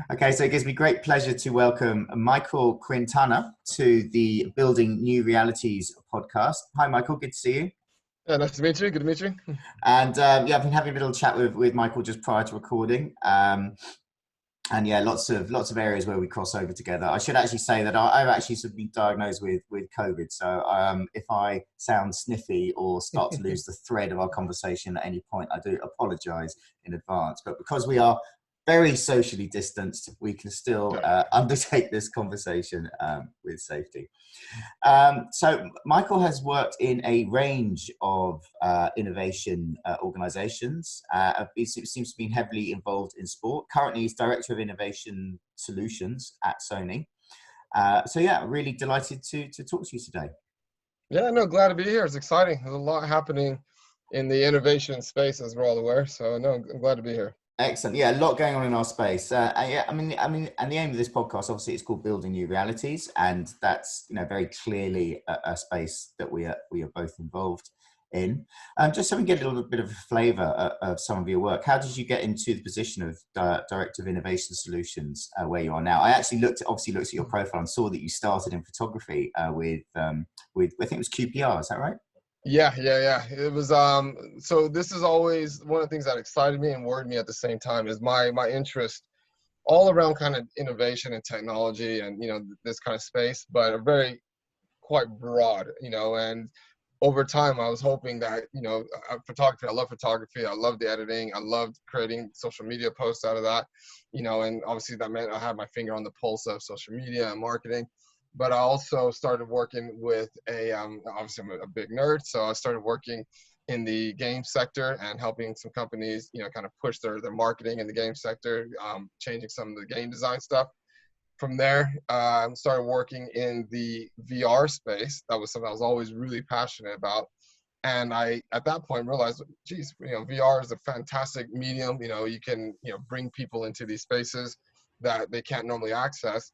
Okay, so it gives me great pleasure to welcome Michael Quintana to the Building New Realities podcast. Hi, Michael. Good to see you. Yeah, nice to meet you. Good to meet you. And yeah, I've been having a little chat with Michael just prior to recording. And yeah, lots of areas where we cross over together. I should actually say that I've actually sort of been diagnosed with COVID. So if I sound sniffy or start to lose the thread of our conversation at any point, I do apologise in advance. But because we are very socially distanced, we can still undertake this conversation with safety. So Michael has worked in a range of innovation organizations. He seems to be heavily involved in sport. Currently, he's Director of Innovation Solutions at Sony. So yeah, really delighted to talk to you today. Yeah, no, glad to be here. It's exciting. There's a lot happening in the innovation space, as we're all aware. So no, I'm glad to be here. Excellent. Yeah, a lot going on in our space. Yeah, I mean, and the aim of this podcast, obviously, it's called Building New Realities, and that's very clearly a space that we are both involved in. Just so we can get a little bit of a flavour of some of your work. How did you get into the position of Director of Innovation Solutions where you are now? I actually looked at your profile and saw that you started in photography with I think it was QPR. Is that right? Yeah. It was so this is always one of the things that excited me and worried me at the same time is my interest all around kind of innovation and technology and this kind of space, but very quite broad, and over time I was hoping that photography, I love photography, I love the editing, I loved creating social media posts out of that, and obviously that meant I had my finger on the pulse of social media and marketing. But I also started working with obviously I'm a big nerd, so I started working in the game sector and helping some companies, kind of push their marketing in the game sector, changing some of the game design stuff. From there, started working in the VR space. That was something I was always really passionate about. And I, at that point, realized, geez, VR is a fantastic medium. You can, bring people into these spaces that they can't normally access.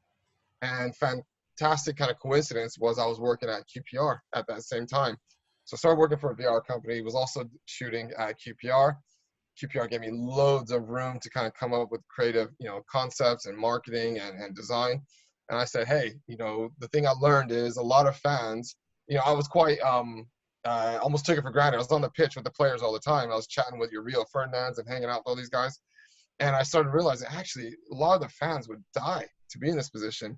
And fantastic kind of coincidence was I was working at QPR at that same time. So I started working for a VR company, was also shooting at QPR. QPR gave me loads of room to kind of come up with creative, concepts and marketing and design. And I said, hey, the thing I learned is a lot of fans, I was quite, I almost took it for granted. I was on the pitch with the players all the time. I was chatting with your Rio Ferdinands and hanging out with all these guys. And I started realizing actually a lot of the fans would die to be in this position.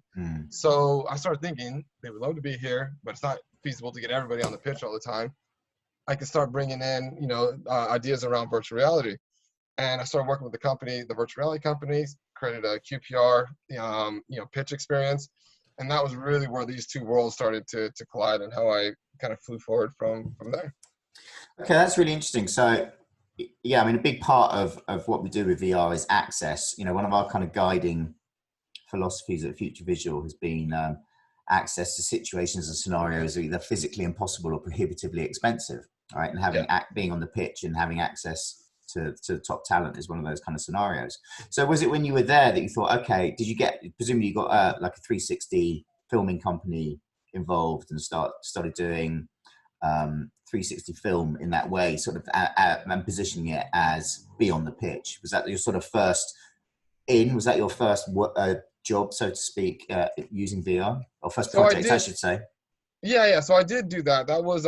So I started thinking they would love to be here, but it's not feasible to get everybody on the pitch all the time. I could start bringing in, ideas around virtual reality. And I started working with the virtual reality companies, created a QPR, pitch experience. And that was really where these two worlds started to collide and how I kind of flew forward from there. Okay, that's really interesting. So, yeah, I mean, a big part of what we do with VR is access. One of our kind of guiding philosophies at Future Visual has been access to situations and scenarios that are either physically impossible or prohibitively expensive, right? And having being on the pitch and having access to top talent is one of those kind of scenarios. So was it when you were there that you thought, okay, presumably you got like a 360 filming company involved and started doing 360 film in that way, sort of and positioning it as be on the pitch? Was that your sort of first was that your first job, so to speak, using VR, or first project, I should say? Yeah. So I did do that. That was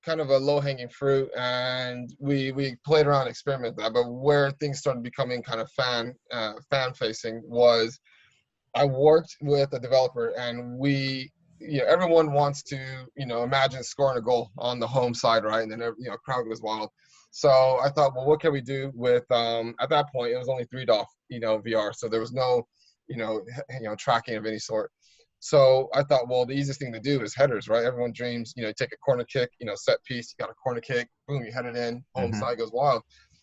kind of a low-hanging fruit, and we played around, experimented with that. But where things started becoming kind of fan-facing was I worked with a developer, and everyone wants to imagine scoring a goal on the home side, right? And then crowd goes wild. So I thought, well, what can we do with at that point it was only 3DoF VR, so there was no tracking of any sort. So I thought, well, the easiest thing to do is headers, right? Everyone dreams, take a corner kick, set piece, you got a corner kick, boom, you head it in, home side goes wild.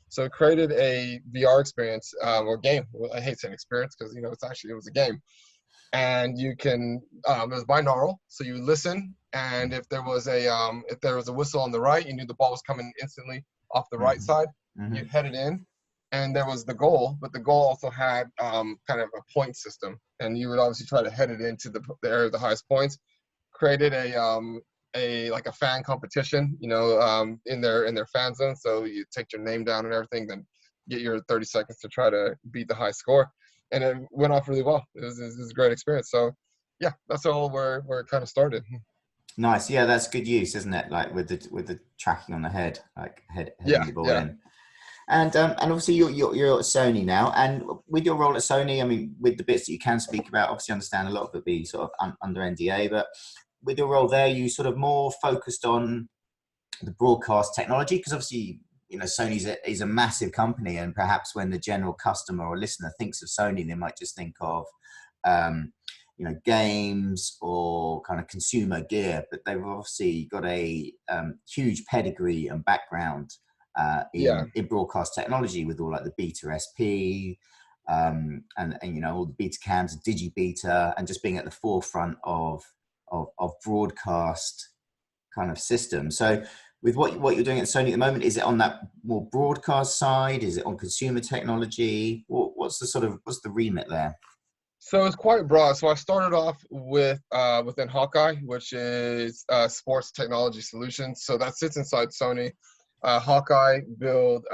So I created a VR experience or game. I hate saying experience because it was a game, and you can it was binaural, so you listen, and if there was a whistle on the right, you knew the ball was coming instantly off the right side. You head it in. And there was the goal, but the goal also had kind of a point system, and you would obviously try to head it into the area of the highest points. Created a fan competition, in their fan zone. So you take your name down and everything, then get your 30 seconds to try to beat the high score. and it went off really well. It was a great experience. So yeah, that's all where it kind of started. Nice. Yeah, that's good use, isn't it? Like with the tracking on the head, like heading Yeah, the ball yeah. in. And obviously you're at Sony now, and with your role at Sony, I mean, with the bits that you can speak about, obviously I understand a lot of it be sort of under NDA, but with your role there, you sort of more focused on the broadcast technology, because obviously, you know, Sony is a massive company, and perhaps when the general customer or listener thinks of Sony, they might just think of, you know, games or kind of consumer gear, but they've obviously got a huge pedigree and background Yeah. in broadcast technology with all like the Beta SP, and you know, all the beta cams, digibeta, and just being at the forefront of broadcast kind of system. So with what you're doing at Sony at the moment, is it on that more broadcast side? Is it on consumer technology? What's the remit there? So it's quite broad. So I started off with within Hawkeye, which is sports technology solutions. So that sits inside Sony. Hawkeye build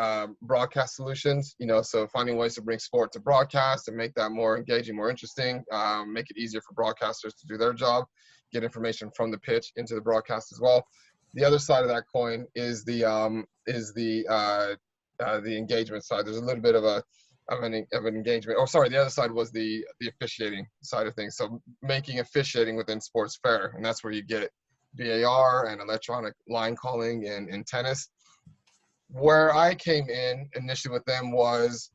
broadcast solutions, you know, so finding ways to bring sport to broadcast and make that more engaging, more interesting, make it easier for broadcasters to do their job, get information from the pitch into the broadcast as well. The other side of that coin is the engagement side. There's a little bit of an engagement. Oh, sorry, the other side was the officiating side of things. So making officiating within sports fair, and that's where you get VAR and electronic line calling in tennis. Where I came in initially with them was,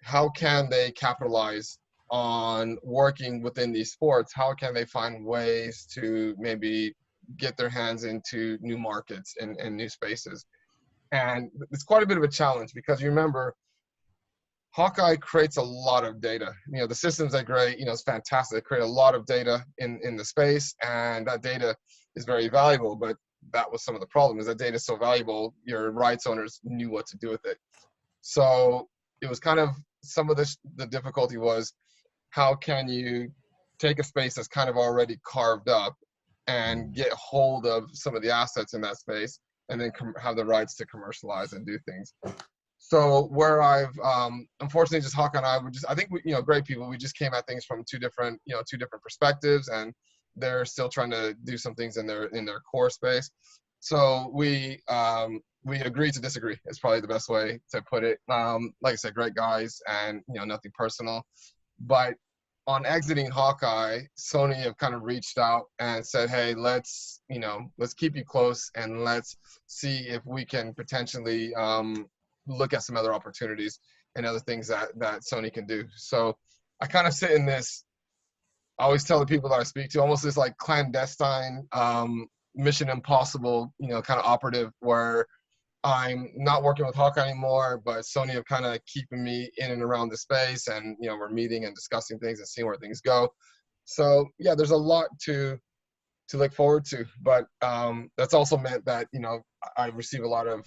how can they capitalize on working within these sports? How can they find ways to maybe get their hands into new markets and new spaces? And it's quite a bit of a challenge, because you remember, Hawkeye creates a lot of data. You know, the systems are great, you know, it's fantastic. They create a lot of data in the space, and that data is very valuable, but that was some of the problem, is that data is so valuable, your rights owners knew what to do with it. So it was kind of, some of the difficulty was, how can you take a space that's kind of already carved up and get hold of some of the assets in that space, and then have the rights to commercialize and do things. So where I've, unfortunately, just Hawk and I were just, I think, you know, great people. We just came at things from two different perspectives, and they're still trying to do some things in their core space. So we agreed to disagree. Is probably the best way to put it. Like I said, great guys, and, you know, nothing personal. But on exiting Hawkeye, Sony have kind of reached out and said, hey, let's keep you close, and let's see if we can potentially look at some other opportunities and other things that Sony can do. So I kind of sit in this, I always tell the people that I speak to, almost this like clandestine Mission Impossible, you know, kind of operative, where I'm not working with Hawkeye anymore, but Sony have kind of keeping me in and around the space, and, you know, we're meeting and discussing things and seeing where things go. So yeah, there's a lot to look forward to, but that's also meant that, you know, I receive a lot of,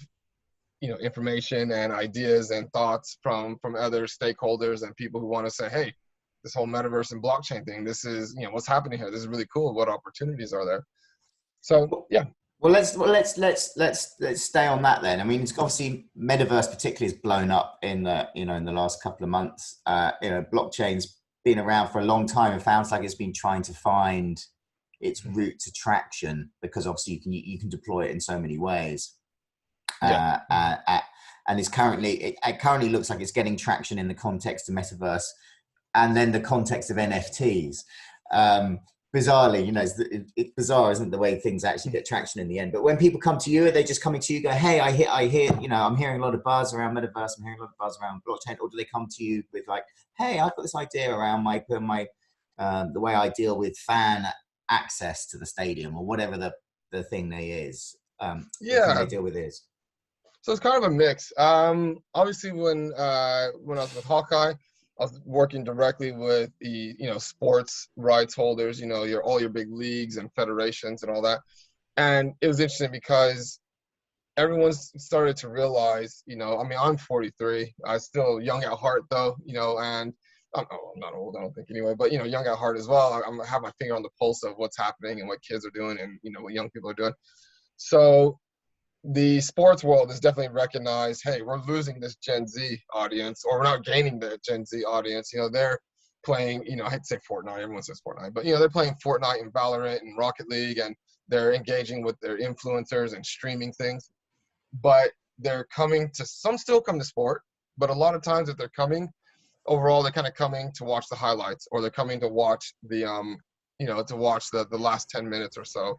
you know, information and ideas and thoughts from other stakeholders and people who want to say, hey, this whole metaverse and blockchain thing, this is, you know, what's happening here. This is really cool. What opportunities are there? So yeah. Well, let's stay on that then. I mean, it's obviously Metaverse particularly has blown up in the last couple of months. You know, blockchain's been around for a long time, and sounds like it's been trying to find its route to traction, because obviously you can deploy it in so many ways. Yeah. And it currently looks like it's getting traction in the context of Metaverse, and then the context of NFTs. Bizarrely, you know, it's bizarre, isn't it, the way things actually get traction in the end? But when people come to you, are they just coming to you, go, hey, I hear, you know, I'm hearing a lot of buzz around Metaverse, I'm hearing a lot of buzz around blockchain, or do they come to you with like, hey, I've got this idea around the way I deal with fan access to the stadium, or whatever the thing is, the thing they deal with is? So it's kind of a mix. Obviously, when I was with Hawkeye, I was working directly with the, you know, sports rights holders, you know, all your big leagues and federations and all that. And it was interesting because everyone's started to realize, you know, I mean, I'm 43. I'm still young at heart, though, you know, and I'm not old, I don't think anyway, but, you know, young at heart as well. I have my finger on the pulse of what's happening and what kids are doing and, you know, what young people are doing. So the sports world has definitely recognized, hey, we're losing this Gen Z audience, or we're not gaining the Gen Z audience. They're playing, I hate to say Fortnite, everyone says Fortnite, but they're playing Fortnite and Valorant and Rocket League, and they're engaging with their influencers and streaming things. But they're coming to, some still come to sport, but a lot of times if they're coming, overall they're kind of coming to watch the highlights, or they're coming to watch the to watch the last 10 minutes or so,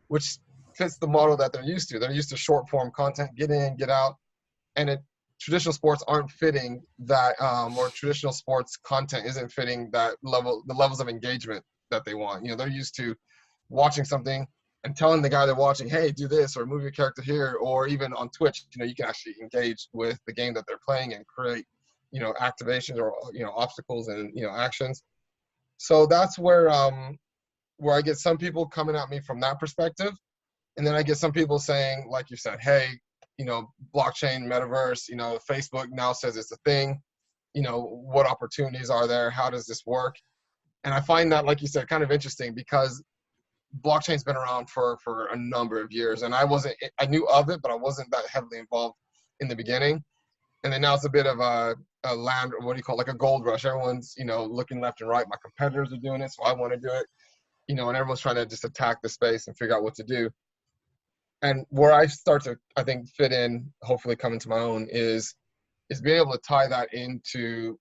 which fits the model that they're used to. They're used to short form content, get in, get out, and traditional sports aren't fitting that, or traditional sports content isn't fitting that level, the levels of engagement that they want. They're used to watching something and telling the guy they're watching, hey, do this, or move your character here, or even on Twitch, you can actually engage with the game that they're playing and create, activations or, obstacles and, actions. So that's where I get some people coming at me from that perspective. And then I get some people saying, like you said, hey, blockchain, metaverse, Facebook now says it's a thing. What opportunities are there? How does this work? And I find that, like you said, kind of interesting, because blockchain's been around for a number of years. And I knew of it, but I wasn't that heavily involved in the beginning. And then now it's a bit of a land, what do you call it, like a gold rush. Everyone's, looking left and right. My competitors are doing it, so I want to do it. And everyone's trying to just attack the space and figure out what to do. And where I start to, I think, fit in, hopefully come into my own, is being able to tie that into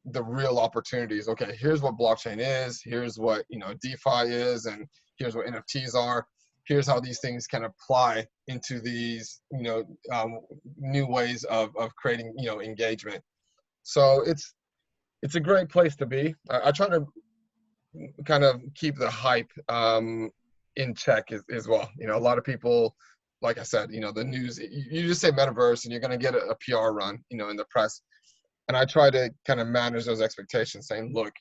the real opportunities. Okay, here's what blockchain is. Here's what, DeFi is, and here's what NFTs are. Here's how these things can apply into these, new ways of creating, engagement. So it's a great place to be. I try to kind of keep the hype in check as well. A lot of people, like I said, the news, you just say metaverse and you're going to get a PR run, in the press. And I try to kind of manage those expectations, saying, look,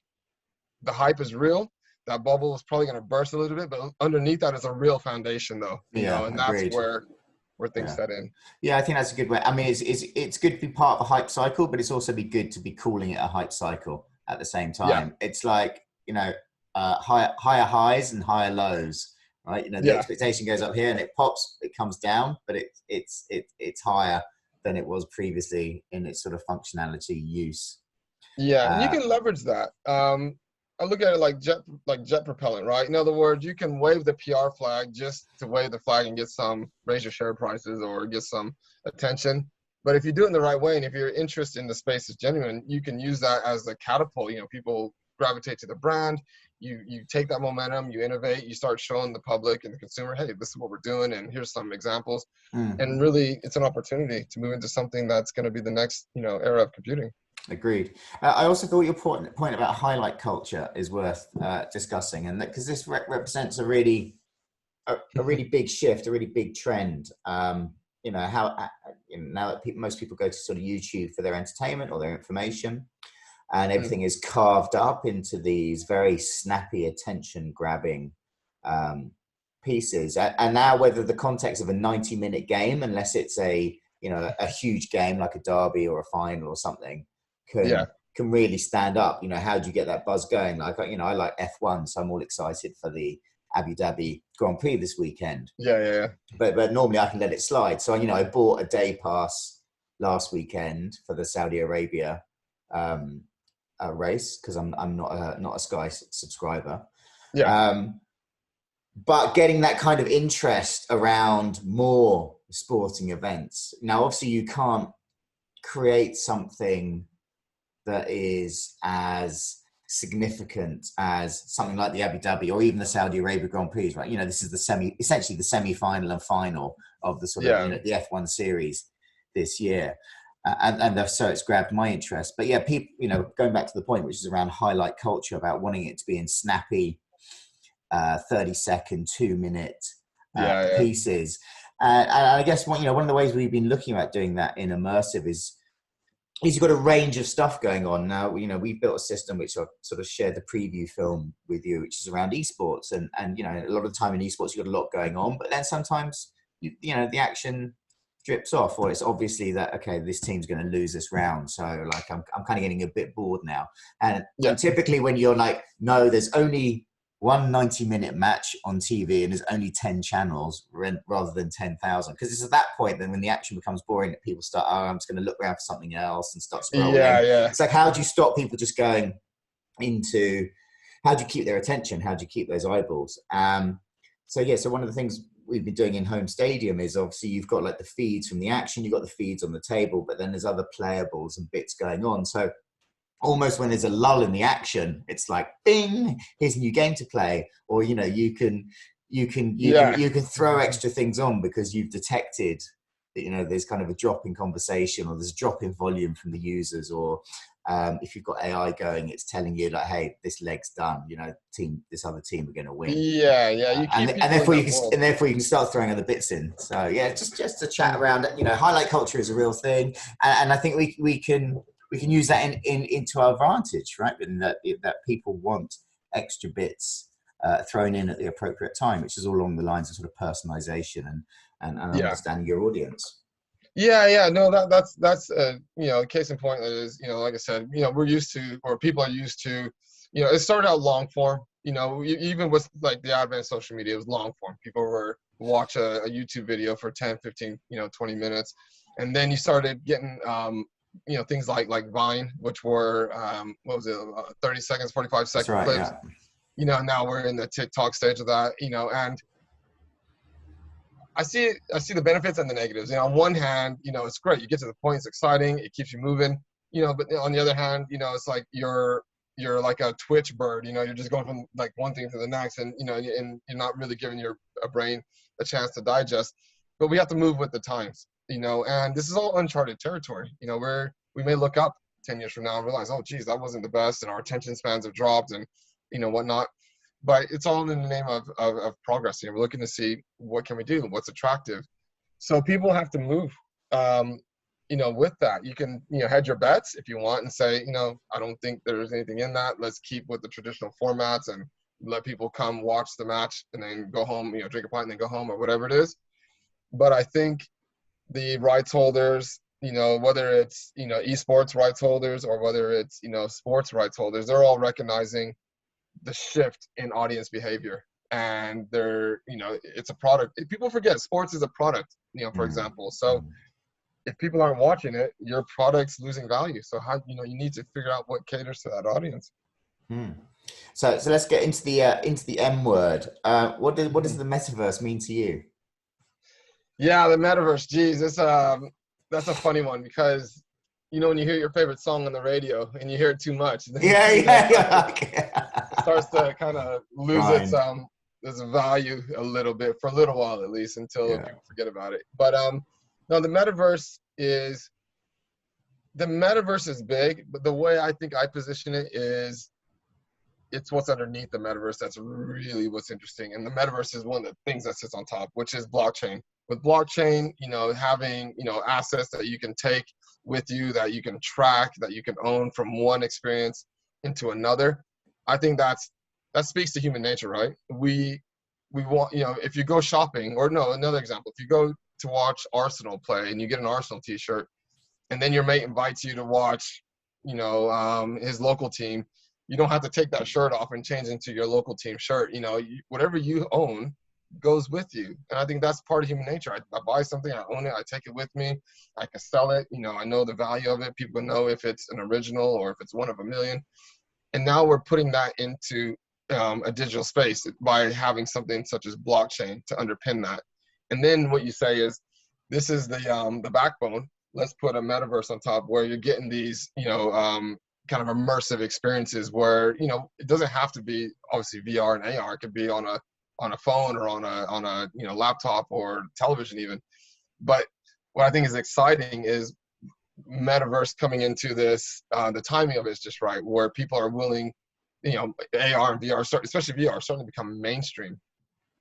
the hype is real. That bubble is probably going to burst a little bit, but underneath that is a real foundation, though. And agreed. That's where things set in. Yeah, I think that's a good way. I mean, it's good to be part of a hype cycle, but it's also be good to be calling it a hype cycle at the same time. Yeah. It's like, higher highs and higher lows, right? The expectation goes up here and it pops, it comes down, but it's higher than it was previously in its sort of functionality use. Yeah, and you can leverage that. I look at it like jet propellant, right? In other words, you can wave the PR flag just to wave the flag and raise your share prices or get some attention. But if you do it in the right way, and if your interest in the space is genuine, you can use that as a catapult. People gravitate to the brand. You take that momentum, you innovate, you start showing the public and the consumer, hey, this is what we're doing, and here's some examples. And really, it's an opportunity to move into something that's going to be the next, era of computing. Agreed. I also thought your point about highlight culture is worth discussing, and because this represents a really big shift, a really big trend. How now that most people go to sort of YouTube for their entertainment or their information, and everything is carved up into these very snappy, attention-grabbing pieces. And now, whether the context of a 90-minute game, unless it's a huge game like a derby or a final or something, can really stand up. How do you get that buzz going? Like, I like F1, so I'm all excited for the Abu Dhabi Grand Prix this weekend. Yeah. But normally I can let it slide. So, I bought a day pass last weekend for the Saudi Arabia race, because I'm not a Sky subscriber. But getting that kind of interest around more sporting events. Now, obviously, you can't create something that is as significant as something like the Abu Dhabi or even the Saudi Arabia Grand Prix, right? This is essentially the semi-final and final of the sort of the F1 series this year. So it's grabbed my interest. But yeah, people, going back to the point, which is around highlight culture, about wanting it to be in snappy 30-second, 2-minute pieces. And I guess one of the ways we've been looking at doing that in immersive is you've got a range of stuff going on now. We've built a system which I sort of shared the preview film with you, which is around esports, and a lot of the time in esports you've got a lot going on, but then sometimes the action drips off, or it's obviously that, okay, this team's going to lose this round, so like I'm kind of getting a bit bored now. And typically when you're like, no, there's only one 90-minute match on TV and there's only 10 channels rather than 10,000. Because it's at that point then when the action becomes boring that people start, oh, I'm just going to look around for something else and start scrolling. Yeah. It's like, how do you stop people just going into, how do you keep their attention? How do you keep those eyeballs? So one of the things we've been doing in Home Stadium is obviously you've got like the feeds from the action, you've got the feeds on the table, but then there's other playables and bits going on. So almost when there's a lull in the action, it's like, bing, here's a new game to play. Or, you know, you can throw extra things on because you've detected that, you know, there's kind of a drop in conversation or there's a drop in volume from the users, or if you've got AI going, it's telling you like, hey, this leg's done, you know, this other team are going to win. And therefore you can start throwing other bits in. So yeah, just to chat around, you know, highlight culture is a real thing, and I think we can use that into our advantage, right? And that people want extra bits thrown in at the appropriate time, which is all along the lines of sort of personalization and understanding your audience. No, that's you know, case in point is, you know, like I said, you know, we're used to, or people are used to, you know, it started out long form, you know, even with like the advent of social media, it was long form. People were watch a YouTube video for 10, 15, you know, 20 minutes. And then you started getting, you know, things like Vine, which were, 30 seconds, 45-second clips. Yeah. You know, now we're in the TikTok stage of that, you know, and I see the benefits and the negatives. You know, on one hand, you know, it's great. You get to the point, it's exciting, it keeps you moving, you know, but on the other hand, you know, it's like you're like a Twitch bird, you know, you're just going from like one thing to the next, and, you know, and you're not really giving your brain a chance to digest. But we have to move with the times, you know, and this is all uncharted territory. You know, we may look up 10 years from now and realize, oh, geez, that wasn't the best, and our attention spans have dropped, and, you know, whatnot. But it's all in the name of progress. You know, we're looking to see what can we do, what's attractive. So people have to move, you know, with that. You can, you know, hedge your bets if you want and say, you know, I don't think there's anything in that. Let's keep with the traditional formats and let people come watch the match and then go home, you know, drink a pint and then go home, or whatever it is. But I think the rights holders, you know, whether it's, you know, esports rights holders or whether it's, you know, sports rights holders, they're all recognizing the shift in audience behavior. And they're, you know, it's a product. People forget sports is a product, you know, for example. So if people aren't watching it, your product's losing value. So how, you know, you need to figure out what caters to that audience. So let's get into the M word. What does the metaverse mean to you? Yeah, the metaverse. Geez, that's a funny one, because, you know, when you hear your favorite song on the radio and you hear it too much, then it starts to kind of lose its value a little bit, for a little while at least, until people forget about it. But no, the metaverse is big, but the way I think I position it is, it's what's underneath the metaverse that's really what's interesting. And the metaverse is one of the things that sits on top, which is blockchain. With blockchain, you know, having, you know, assets that you can take with you, that you can track, that you can own from one experience into another. I think that speaks to human nature, right? We want, you know, if you go shopping, or no, another example, if you go to watch Arsenal play and you get an Arsenal t-shirt, and then your mate invites you to watch, you know, his local team, you don't have to take that shirt off and change into your local team shirt. You know, whatever you own goes with you. And I think that's part of human nature. I buy something, I own it, I take it with me, I can sell it, you know, I know the value of it. People know if it's an original or if it's one of a million. And now we're putting that into a digital space by having something such as blockchain to underpin that. And then what you say is, this is the backbone. Let's put a metaverse on top, where you're getting these, you know, kind of immersive experiences where, you know, it doesn't have to be obviously VR and AR. It could be on a phone or on a you know, laptop or television even. But what I think is exciting is metaverse coming into this. The timing of it is just right, where people are willing, you know, AR and VR, especially VR, starting to become mainstream.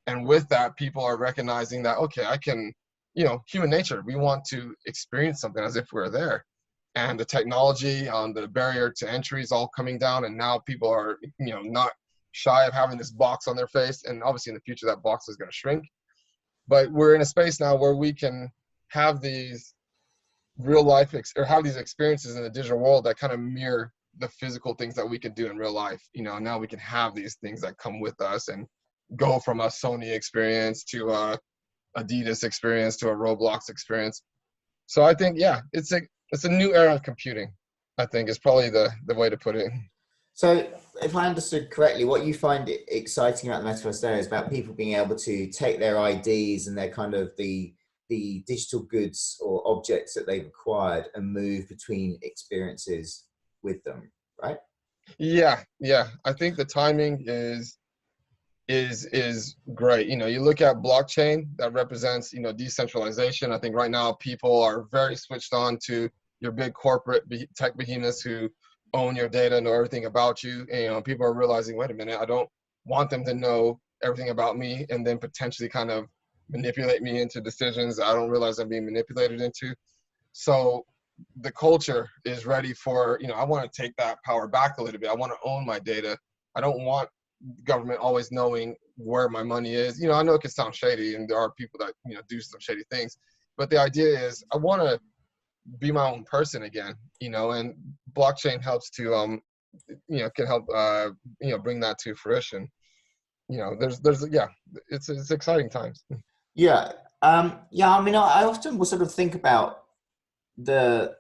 And with that, people are recognizing that, okay, I can, you know, human nature, we want to experience something as if we're there. And the technology, the barrier to entry is all coming down, and now people are, you know, not shy of having this box on their face. And obviously in the future, that box is going to shrink. But we're in a space now where we can have these real life or have these experiences in the digital world that kind of mirror the physical things that we could do in real life. Now we can have these things that come with us and go from a Sony experience to a Adidas experience to a Roblox experience. So I think, yeah, it's a new era of computing, I think is probably the way to put it. So if I understood correctly, what you find exciting about the metaverse there is about people being able to take their IDs and their kind of the digital goods or objects that they've acquired and move between experiences with them, right? Yeah. I think the timing is great. You look at blockchain that represents, decentralization. I think right now people are very switched on to your big corporate tech behemoths who own your data, know everything about you. And, people are realizing, wait a minute, I don't want them to know everything about me and then potentially kind of manipulate me into decisions I don't realize I'm being manipulated into. So the culture is ready for, I want to take that power back a little bit. I want to own my data. I don't want government always knowing where my money is. I know it can sound shady and there are people that, do some shady things, but the idea is I want to be my own person again, and blockchain helps to, can help, bring that to fruition. It's exciting times. Yeah. I mean, I often will sort of think about the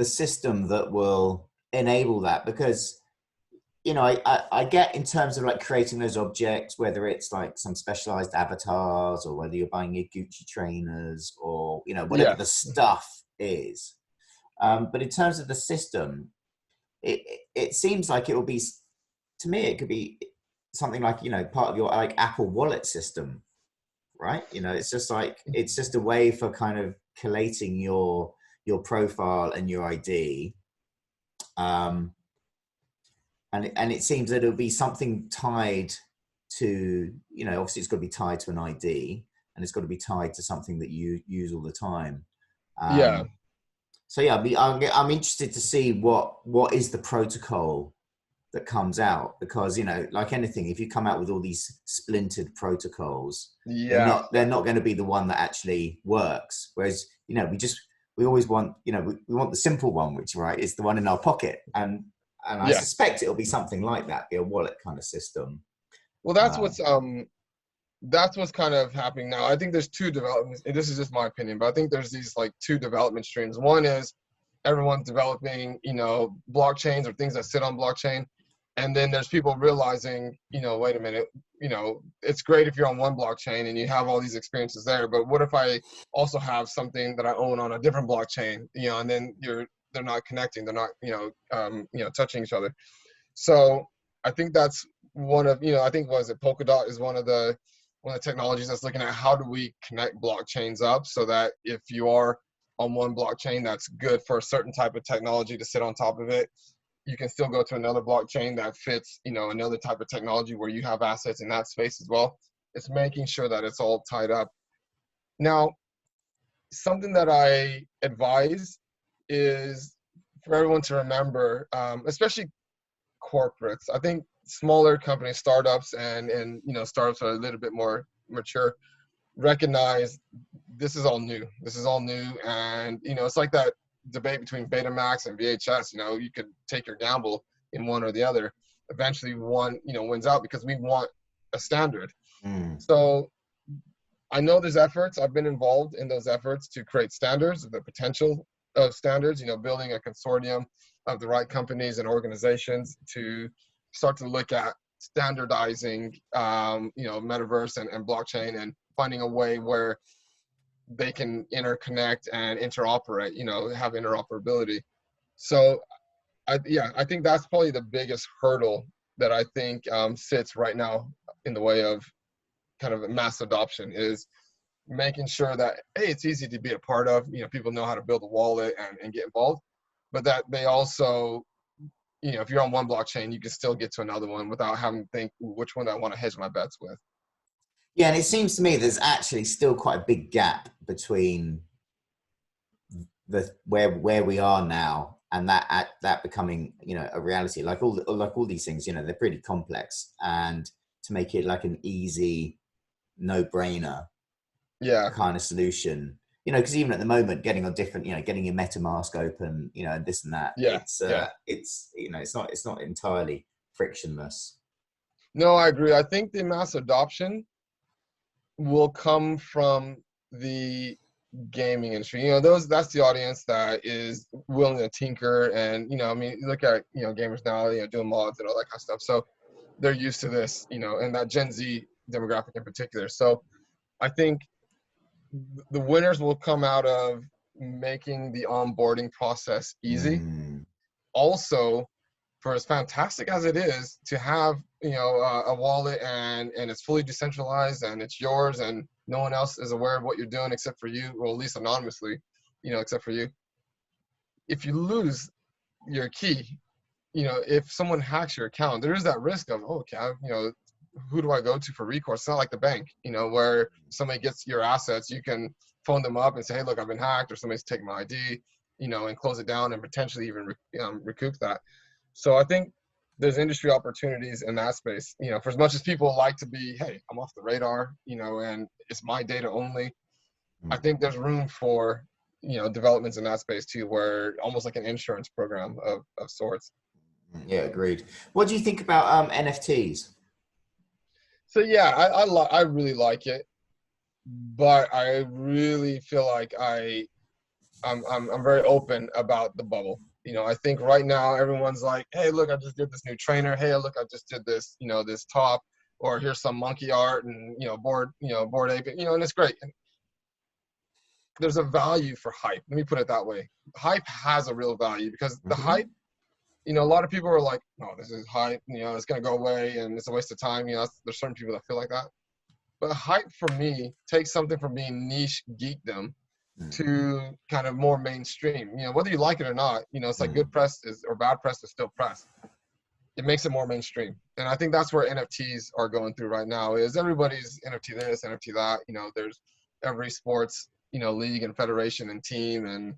system that will enable that, because I get in terms of like creating those objects, whether it's like some specialized avatars or whether you're buying your Gucci trainers or whatever the stuff is, but in terms of the system, it seems like it will be, to me it could be something like part of your like Apple Wallet system, right? It's just like, it's just a way for kind of collating your profile and your ID, and it seems that it'll be something tied to, obviously it's got to be tied to an ID and it's got to be tied to something that you use all the time. So yeah, I'm interested to see what is the protocol that comes out, because like anything, if you come out with all these splintered protocols, they're not going to be the one that actually works. Whereas we always want we want the simple one, which is the one in our pocket, and I suspect it'll be something like that, be a wallet kind of system. Well, that's what's kind of happening now. I think there's two developments, and this is just my opinion, but I think there's these like two development streams. One is everyone's developing, blockchains or things that sit on blockchain. And then there's people realizing, wait a minute, it's great if you're on one blockchain and you have all these experiences there, but what if I also have something that I own on a different blockchain, and then they're not connecting, they're not, touching each other. So I think that's one of, I think Polkadot is one of the technologies that's looking at how do we connect blockchains up so that if you are on one blockchain that's good for a certain type of technology to sit on top of it, you can still go to another blockchain that fits, another type of technology where you have assets in that space as well. It's making sure that it's all tied up. Now, something that I advise is for everyone to remember, especially corporates. I think smaller companies, startups, and startups are a little bit more mature, recognize this is all new. This is all new, and it's like that debate between Betamax and VHS. You could take your gamble in one or the other. Eventually, one wins out because we want a standard. So I know there's efforts. I've been involved in those efforts to create standards, the potential of standards. Building a consortium of the right companies and organizations to start to look at standardizing, metaverse and blockchain, and finding a way where they can interconnect and interoperate, have interoperability. So I think that's probably the biggest hurdle that I think sits right now in the way of kind of mass adoption, is making sure that, hey, it's easy to be a part of, people know how to build a wallet and get involved, but that they also, if you're on one blockchain, you can still get to another one without having to think, which one do I want to hedge my bets with. Yeah, and it seems to me there's actually still quite a big gap between where we are now and that becoming a reality. Like all these things, they're pretty complex, and to make it like an easy, no-brainer kind of solution, because even at the moment, getting on different, getting your MetaMask open, and this and that, Yeah, yeah. it's not entirely frictionless. No, I agree. I think the mass adoption will come from the gaming industry. That's the audience that is willing to tinker, and I mean, you look at gamers now, doing mods and all that kind of stuff. So they're used to this, and that Gen Z demographic in particular. So I think the winners will come out of making the onboarding process easy. Also, for as fantastic as it is to have a wallet and it's fully decentralized and it's yours and no one else is aware of what you're doing except for you, or at least anonymously, except for you. If you lose your key, if someone hacks your account, there is that risk of, oh, okay, who do I go to for recourse? It's not like the bank, where somebody gets your assets, you can phone them up and say, hey, look, I've been hacked, or somebody's taken my ID, and close it down and potentially even recoup that. So I think there's industry opportunities in that space, for as much as people like to be, hey, I'm off the radar, and it's my data only. I think there's room for, developments in that space too, where almost like an insurance program of sorts. Yeah, agreed. What do you think about NFTs? So yeah, I really like it, but I really feel like I'm very open about the bubble. I think right now everyone's like, hey, look, I just did this new trainer. Hey, look, I just did this, this top, or here's some monkey art and, Bored Ape, and it's great. And there's a value for hype. Let me put it that way. Hype has a real value, because the hype, a lot of people are like, oh, this is hype, it's going to go away and it's a waste of time. There's certain people that feel like that. But hype for me takes something from being niche geekdom to kind of more mainstream. Whether you like it or not, it's like good press or bad press is still press. It makes it more mainstream. And I think that's where NFTs are going through right now, is everybody's NFT this, NFT that. There's every sports, league and federation and team and,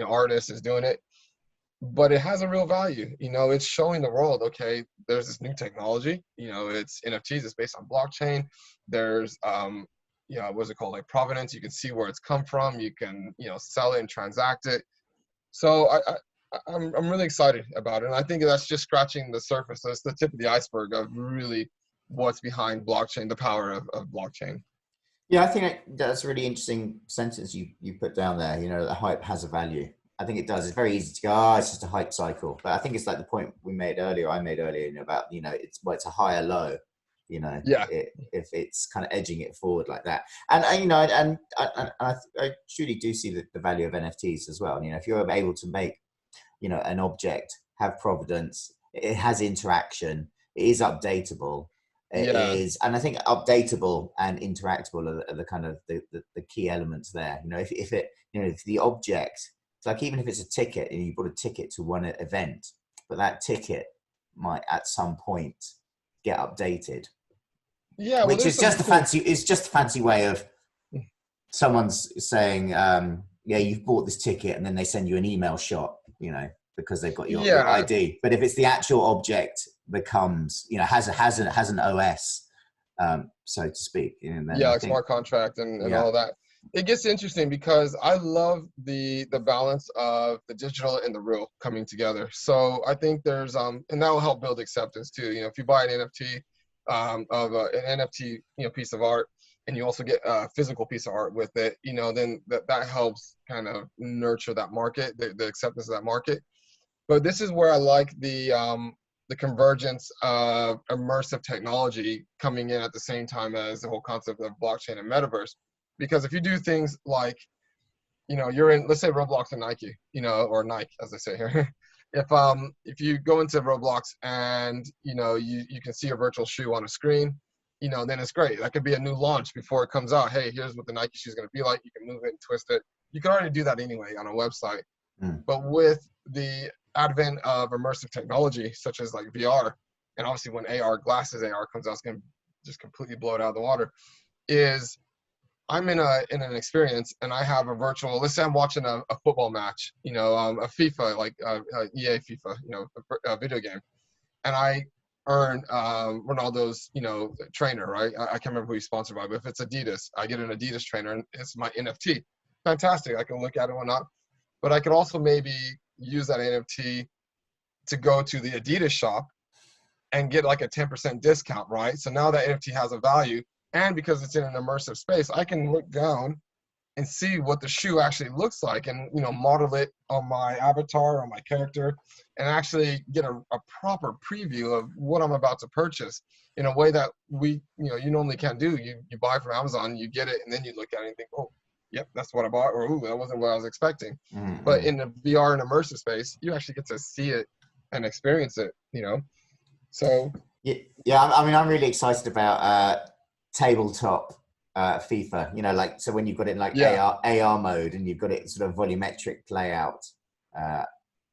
artist is doing it. But it has a real value. It's showing the world, okay, there's this new technology, it's NFTs, it's based on blockchain. There's what's it called, like provenance. You can see where it's come from. You can sell it and transact it. So I'm really excited about it, and I think that's just scratching the surface. So it's the tip of the iceberg of really what's behind blockchain, the power of blockchain. Yeah, I think that's a really interesting sentence you put down there. The hype has a value. I think it does. It's very easy to go, it's just a hype cycle. But I think it's like the point I made earlier, about, it's a higher low, Yeah. If it's kind of edging it forward like that. And I truly do see the value of NFTs as well. If you're able to make, an object have provenance, it has interaction, it is updatable. It is, and I think updatable and interactable are the kind of the key elements there. If the object, it's like, even if it's a ticket and you bought a ticket to one event, but that ticket might at some point get updated. Yeah, which is just a fancy way of someone's saying, you've bought this ticket, and then they send you an email shot, because they've got your ID. But if it's the actual object becomes, has an OS, so to speak. Then like smart contract and all that. It gets interesting because I love the balance of the digital and the real coming together. So I think there's and that will help build acceptance too. If you buy an NFT of an NFT piece of art, and you also get a physical piece of art with it, then that helps kind of nurture that market, the acceptance of that market. But this is where I like the convergence of immersive technology coming in at the same time as the whole concept of blockchain and metaverse. Because if you do things like, you're in, let's say Roblox and Nike, or Nike, as they say here. If you go into Roblox and, you can see a virtual shoe on a screen, then it's great. That could be a new launch before it comes out. Hey, here's what the Nike shoe is going to be like. You can move it and twist it. You can already do that anyway on a website. But with the advent of immersive technology, such as like VR, and obviously when AR comes out, it's going to just completely blow it out of the water, is I'm in an experience and I have a virtual, let's say I'm watching a football match, a FIFA, like EA FIFA, a video game. And I earn Ronaldo's, trainer, right? I can't remember who he's sponsored by, but if it's Adidas, I get an Adidas trainer and it's my NFT. fantastic. I can look at it or not, but I could also maybe use that NFT to go to the Adidas shop and get like a 10% discount, right? So now that NFT has a value, and because it's in an immersive space, I can look down and see what the shoe actually looks like, and model it on my avatar or my character, and actually get a proper preview of what I'm about to purchase in a way that you normally can't do. You buy from Amazon, you get it, and then you look at it and think, oh, yep, that's what I bought, or ooh, that wasn't what I was expecting. Mm-hmm. But in the VR and immersive space, you actually get to see it and experience it, So yeah, I mean, I'm really excited about tabletop FIFA, so when you've got it in like AR mode and you've got it sort of volumetric layout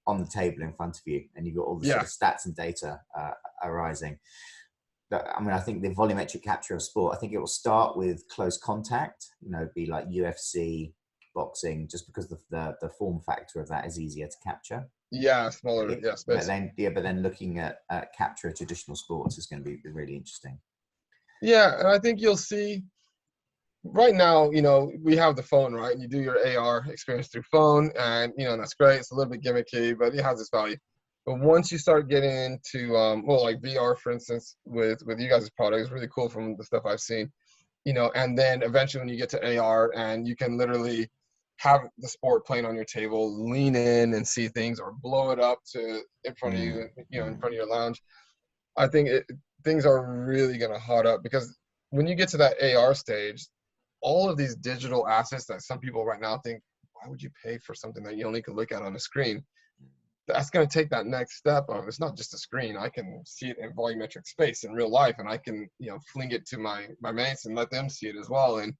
on the table in front of you, and you've got all the sort of stats and data arising. I mean, I think the volumetric capture of sport, I think it will start with close contact, be like UFC, boxing, just because the form factor of that is easier to capture. Yeah, smaller, space. But then looking at capture of traditional sports is going to be really interesting. Yeah, and I think you'll see right now, we have the phone, right? And you do your AR experience through phone, and that's great. It's a little bit gimmicky, but it has its value. But once you start getting into like VR, for instance, with you guys' product, it's really cool from the stuff I've seen. And then eventually when you get to AR and you can literally have the sport playing on your table, lean in and see things, or blow it up to in front of you, in front of your lounge. I think things are really going to hot up, because when you get to that AR stage, all of these digital assets that some people right now think, why would you pay for something that you only can look at on a screen? That's going to take that next step of, it's not just a screen. I can see it in volumetric space in real life, and I can, fling it to my mates and let them see it as well. And,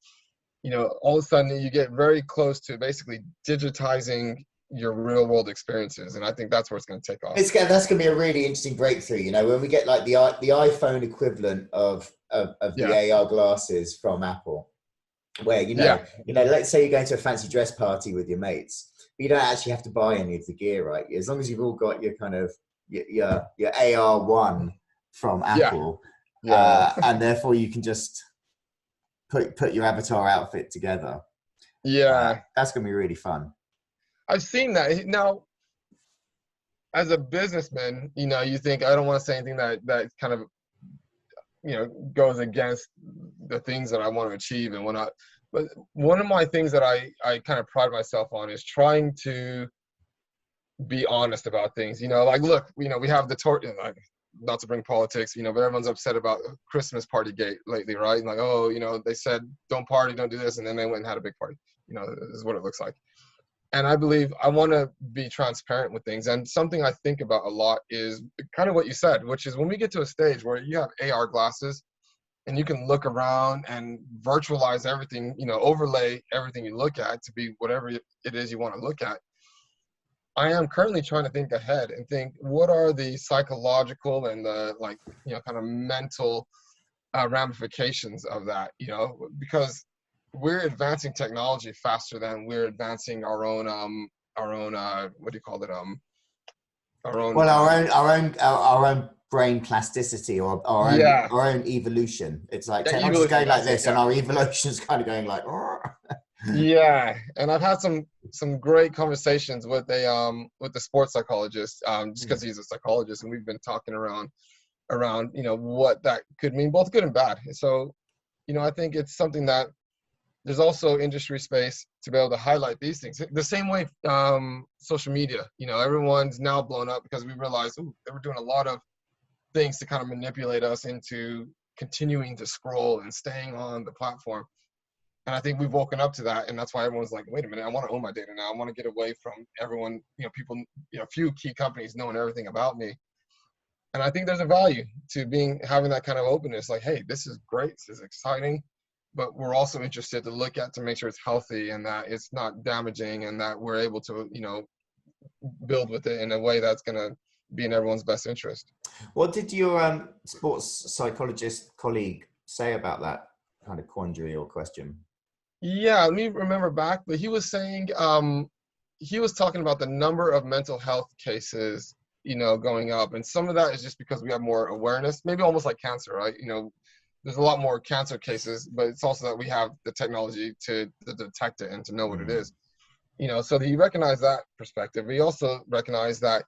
all of a sudden you get very close to basically digitizing your real world experiences. And I think that's where it's going to take off. That's going to be a really interesting breakthrough, when we get like the iPhone equivalent of the AR glasses from Apple, where, let's say you're going to a fancy dress party with your mates, but you don't actually have to buy any of the gear, right? As long as you've all got your kind of your AR1 from Apple, and therefore you can just put your avatar outfit together. That's going to be really fun. I've seen that. Now, as a businessman, you think, I don't want to say anything that kind of, goes against the things that I want to achieve and whatnot. But one of my things that I kind of pride myself on is trying to be honest about things. Like, look, we have the not to bring politics, but everyone's upset about Christmas party gate lately, right? And like, oh, they said don't party, don't do this, and then they went and had a big party. This is what it looks like. And I believe I want to be transparent with things. And something I think about a lot is kind of what you said, which is when we get to a stage where you have AR glasses and you can look around and virtualize everything, overlay everything you look at to be whatever it is you want to look at. I am currently trying to think ahead and think, what are the psychological and the kind of mental ramifications of that, because we're advancing technology faster than we're advancing our own what do you call it? Our own brain plasticity, or our own evolution. It's like technology's going like this, and our evolution's kind of going like. Yeah, and I've had some great conversations with the sports psychologist, just because he's a psychologist, and we've been talking around what that could mean, both good and bad. So, I think it's something that there's also industry space to be able to highlight these things. The same way social media, everyone's now blown up because we realized they were doing a lot of things to kind of manipulate us into continuing to scroll and staying on the platform. And I think we've woken up to that, and that's why everyone's like, wait a minute, I want to own my data now. I want to get away from everyone, people, a few key companies knowing everything about me. And I think there's a value to having that kind of openness, like, hey, this is great, this is exciting, but we're also interested to look at to make sure it's healthy and that it's not damaging, and that we're able to, build with it in a way that's going to be in everyone's best interest. What did your sports psychologist colleague say about that kind of quandary or question? Yeah, let me remember back, but he was saying, he was talking about the number of mental health cases, going up. And some of that is just because we have more awareness, maybe almost like cancer, right? there's a lot more cancer cases, but it's also that we have the technology to detect it and to know what it is. You know, so he recognized that perspective. We also recognize that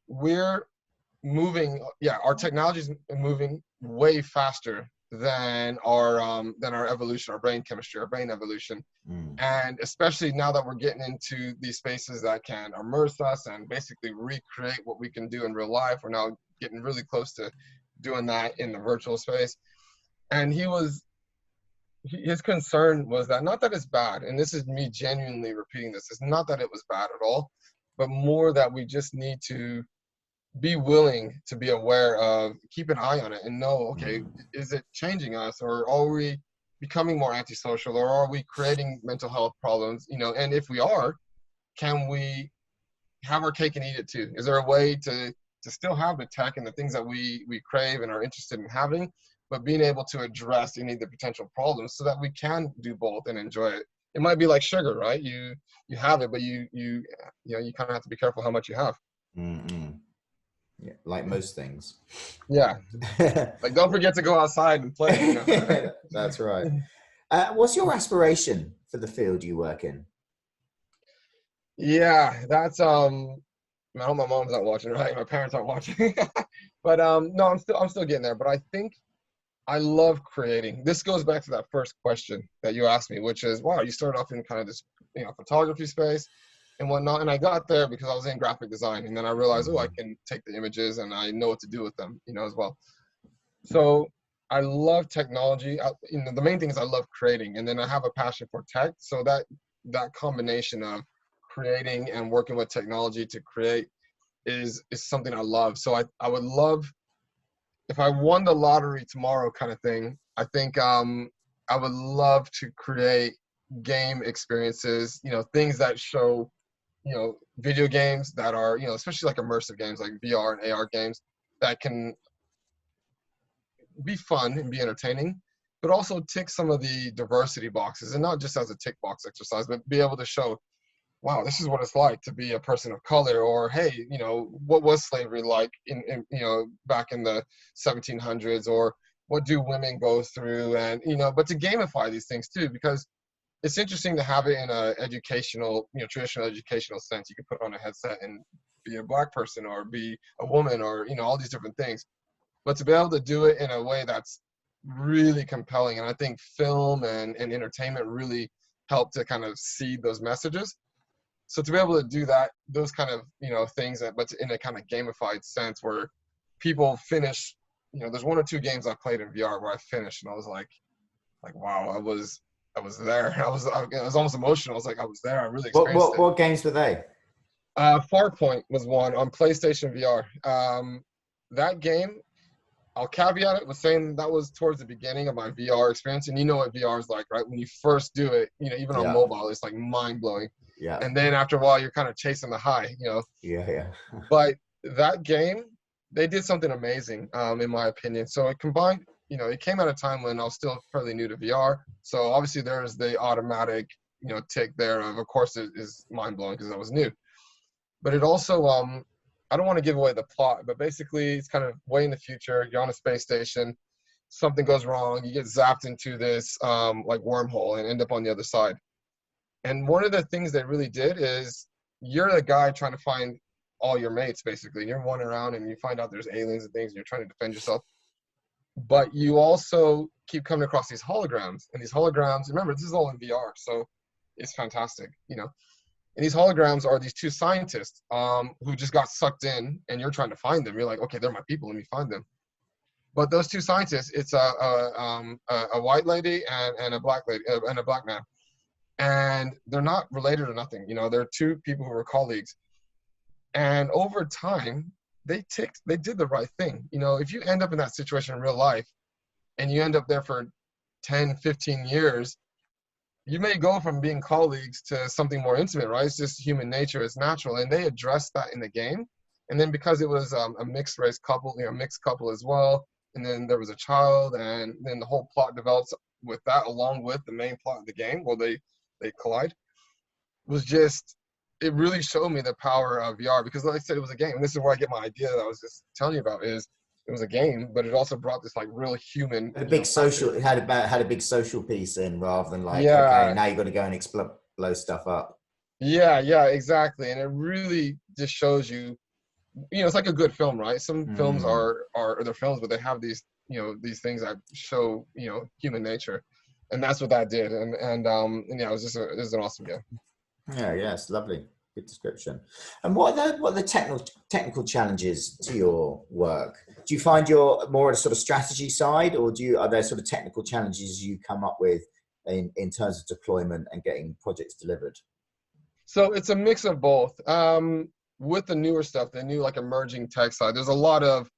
we're moving, our technology is moving way faster than our evolution, our brain chemistry, our brain evolution. And especially now that we're getting into these spaces that can immerse us and basically recreate what we can do in real life, we're now getting really close to doing that in the virtual space. And his concern was that, not that it's bad, and this is me genuinely repeating this, it's not that it was bad at all, but more that we just need to be willing to be aware of, keep an eye on it and know, okay, is it changing us, or are we becoming more antisocial, or are we creating mental health problems, you know? And if we are, can we have our cake and eat it too? Is there a way to still have the tech and the things that we crave and are interested in having, but being able to address any of the potential problems so that we can do both and enjoy it? It might be like sugar, right? You have it, but you kind of have to be careful how much you have. Yeah, like most things. Yeah. Like, don't forget to go outside and play, you know? That's right. What's your aspiration for the field you work in? Yeah, that's I hope my mom's not watching, right? My parents aren't watching. But no, I'm still getting there. But I think I love creating. This goes back to that first question that you asked me, which is, wow, you started off in kind of this, you know, photography space and whatnot. And I got there because I was in graphic design. And then I realized, I can take the images and I know what to do with them, you know, as well. So I love technology. You know, the main thing is I love creating. And then I have a passion for tech. So that combination of creating and working with technology to create is something I love. So I would love, if I won the lottery tomorrow kind of thing, I think I would love to create game experiences, you know, things that show, you know, video games that are, you know, especially like immersive games like VR and AR games that can be fun and be entertaining, but also tick some of the diversity boxes, and not just as a tick box exercise, but be able to show, wow, this is what it's like to be a person of color, or hey, you know, what was slavery like in you know, back in the 1700s, or what do women go through, and you know, but to gamify these things too, because it's interesting to have it in a educational, you know, traditional educational sense. You can put on a headset and be a black person or be a woman, or you know, all these different things, but to be able to do it in a way that's really compelling. And I think film and entertainment really help to kind of seed those messages. So to be able to do that, those kind of, you know, things, but in a kind of gamified sense where people finish, you know, there's 1 or 2 games I played in VR where I finished and I was like, wow, I was there. I was almost emotional. I was like, I was there. I really experienced it. What games were they? Farpoint was one on PlayStation VR. That game, I'll caveat it with saying that was towards the beginning of my VR experience. And you know what VR is like, right? When you first do it, you know, even on mobile, it's like mind blowing. Yeah. And then after a while, you're kind of chasing the high, you know? Yeah. But that game, they did something amazing, in my opinion. So it combined, you know, it came at a time when I was still fairly new to VR. So obviously there's the automatic, you know, tick there of course it is mind blowing because I was new. But it also, I don't want to give away the plot, but basically it's kind of way in the future. You're on a space station, something goes wrong, you get zapped into this like wormhole and end up on the other side. And one of the things they really did is you're the guy trying to find all your mates, basically. You're wandering around and you find out there's aliens and things and you're trying to defend yourself. But you also keep coming across these holograms. And these holograms, remember, this is all in VR, so it's fantastic, you know. And these holograms are these 2 scientists who just got sucked in, and you're trying to find them. You're like, okay, they're my people. Let me find them. But those 2 scientists, it's a white lady and a black lady and a black man, and they're not related or nothing. You know, they're 2 people who were colleagues. And over time, they did the right thing. You know, if you end up in that situation in real life, and you end up there for 10, 15 years, you may go from being colleagues to something more intimate, right? It's just human nature, it's natural. And they addressed that in the game. And then because it was a mixed race couple, you know, mixed couple as well, and then there was a child, and then the whole plot develops with that along with the main plot of the game where they collide, was just, it really showed me the power of VR, because like I said, it was a game. And this is where I get my idea that I was just telling you about, is was a game, but it also brought this like real human. A big social. It had a big social piece in, rather than like, okay, Yeah, now you've got to go and blow stuff up. yeah, exactly. And it really just shows you, it's like a good film, right? Some films are they're films, but they have these, these things that show, human nature, and that's what that did. And yeah, it was an awesome game. Yeah, it's lovely. Good description. And what are the technical challenges to your work? Do you find you're more at a sort of strategy side, or are there sort of technical challenges you come up with in terms of deployment and getting projects delivered? So it's a mix of both. With the newer stuff, the new like emerging tech side, there's a lot of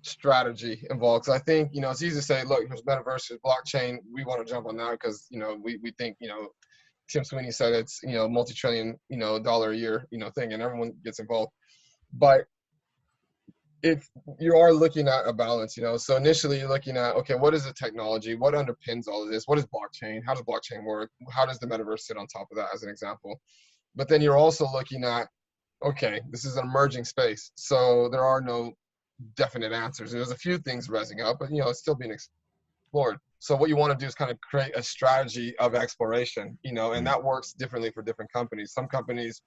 strategy involved. Because I think, it's easy to say, look, here's Metaverse, here's blockchain. We want to jump on that because, we think, Tim Sweeney said it's, multi-trillion, dollar a year, thing, and everyone gets involved. But if you are looking at a balance, so initially you're looking at, okay, what is the technology? What underpins all of this? What is blockchain? How does blockchain work? How does the Metaverse sit on top of that, as an example? But then you're also looking at, okay, this is an emerging space. So there are no definite answers. There's a few things rising up, but, it's still being explored. So what you want to do is kind of create a strategy of exploration, and that works differently for different companies. Some companies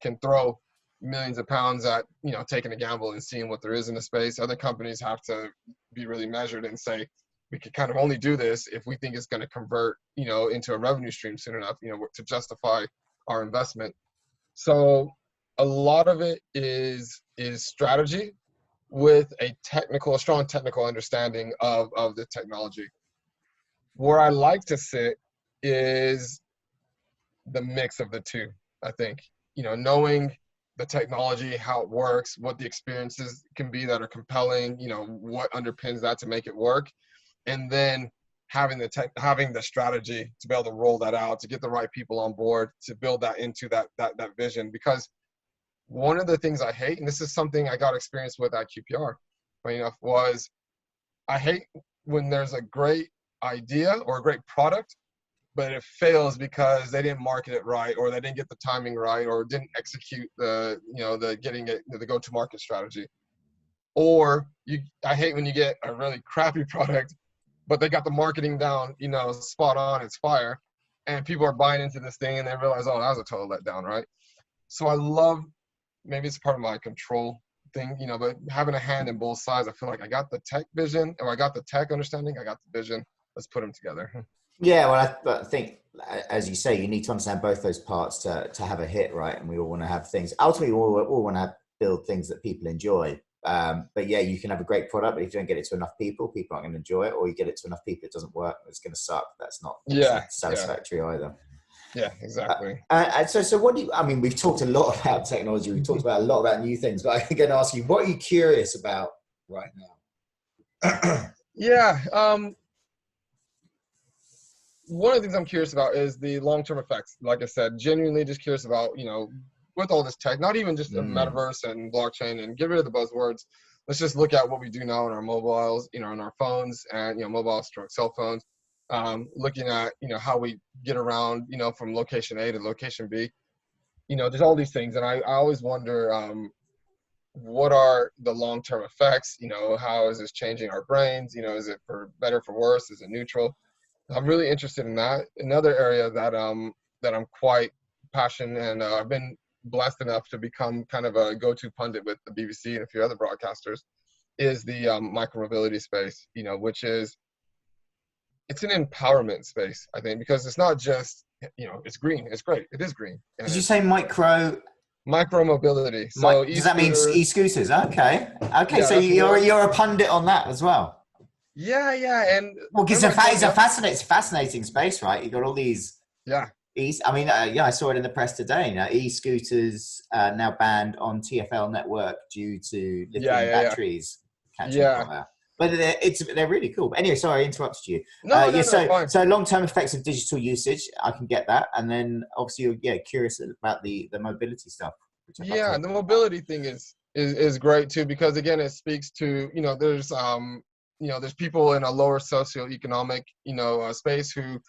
can throw millions of pounds at, taking a gamble and seeing what there is in the space. Other companies have to be really measured and say, we can kind of only do this if we think it's going to convert, into a revenue stream soon enough, to justify our investment. So a lot of it is strategy with a strong technical understanding of the technology. Where I like to sit is the mix of the two, I think. Knowing the technology, how it works, what the experiences can be that are compelling, what underpins that to make it work, and then having the strategy to be able to roll that out, to get the right people on board, to build that into that vision. Because one of the things I hate, and this is something I got experience with at QPR, funny enough, was I hate when there's a great idea or a great product, but it fails because they didn't market it right, or they didn't get the timing right, or didn't execute the go-to-market strategy. Or I hate when you get a really crappy product, but they got the marketing down, spot on, it's fire, and people are buying into this thing and they realize, oh, that was a total letdown, right? So I love, maybe it's part of my control thing, but having a hand in both sides. I feel like I got the tech vision, or I got the tech understanding, I got the vision. Let's put them together. Yeah, well, I think, as you say, you need to understand both those parts to have a hit, right? And we all want to have things. Ultimately, we all want to build things that people enjoy. But yeah, you can have a great product, but if you don't get it to enough people, people aren't going to enjoy it. Or you get it to enough people, it doesn't work. It's going to suck. That's not satisfactory either. Yeah, exactly. So what do you? I mean, we've talked a lot about technology. We've talked about a lot about new things. But I'm going to ask you, what are you curious about right now? Yeah. One of the things I'm curious about is the long-term effects. Like I said, genuinely just curious about, with all this tech, not even just the Metaverse and blockchain, and get rid of the buzzwords. Let's just look at what we do now in our mobiles, in our phones, and, mobile stroke cell phones. Looking at, how we get around, from location A to location B. There's all these things. And I always wonder, what are the long-term effects? How is this changing our brains? Is it for better, for worse? Is it neutral? I'm really interested in that. Another area that I'm quite passionate, and I've been blessed enough to become kind of a go-to pundit with the BBC and a few other broadcasters, is the micromobility space. Which is, it's an empowerment space, I think, because it's not just, it's green. It's great. It is green. Did you say micro mobility? So does that mean e-scooters? Okay. Yeah, so you're a pundit on that as well. Yeah, and because it's a fascinating space, right? You got all these. Yeah. I saw it in the press today. E-scooters now banned on TfL network due to lithium batteries catching fire. But they're really cool. But anyway, sorry, I interrupted you. No, so long-term effects of digital usage, I can get that. And then obviously you're curious about the mobility stuff. The mobility thing is great too, because again, it speaks to, there's people in a lower socioeconomic, space who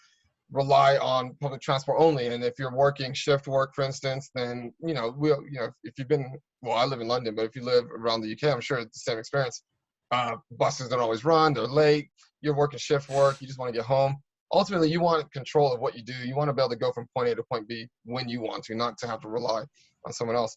rely on public transport only. And if you're working shift work, for instance, then, if you've been, I live in London, but if you live around the UK, I'm sure it's the same experience. Buses don't always run, they're late, you're working shift work, you just want to get home. Ultimately, you want control of what you do. You want to be able to go from point A to point B when you want to, not to have to rely on someone else.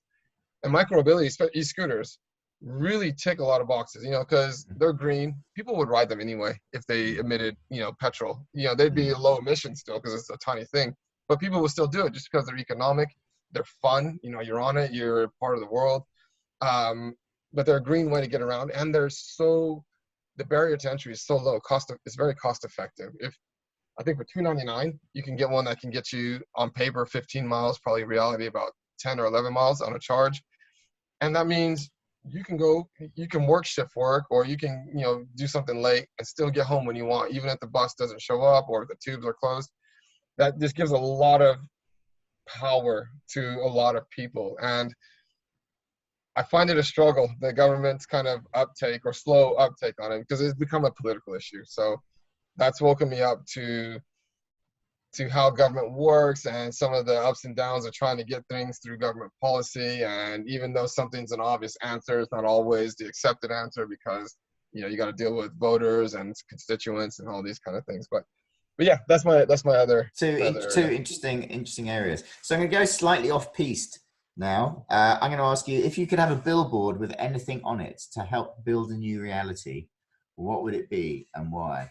And micromobility, e-scooters, really tick a lot of boxes, because they're green. People would ride them anyway if they emitted, petrol. They'd be low emission still because it's a tiny thing. But people would still do it just because they're economic, they're fun. You're on it, you're part of the world. But they're a green way to get around, and the barrier to entry is so low. It's very cost effective. I think for $2.99, you can get one that can get you on paper 15 miles, probably in reality about 10 or 11 miles on a charge. And that means you can work shift work, or you can, do something late and still get home when you want, even if the bus doesn't show up or the tubes are closed. That just gives a lot of power to a lot of people. And I find it a struggle, the government's kind of uptake or slow uptake on it, because it's become a political issue. So that's woken me up to how government works and some of the ups and downs of trying to get things through government policy. And even though something's an obvious answer, it's not always the accepted answer, because you got to deal with voters and constituents and all these kind of things. But yeah, that's my other two interesting areas. So I'm going to go slightly off piste now. I'm going to ask you, if you could have a billboard with anything on it to help build a new reality, what would it be and why?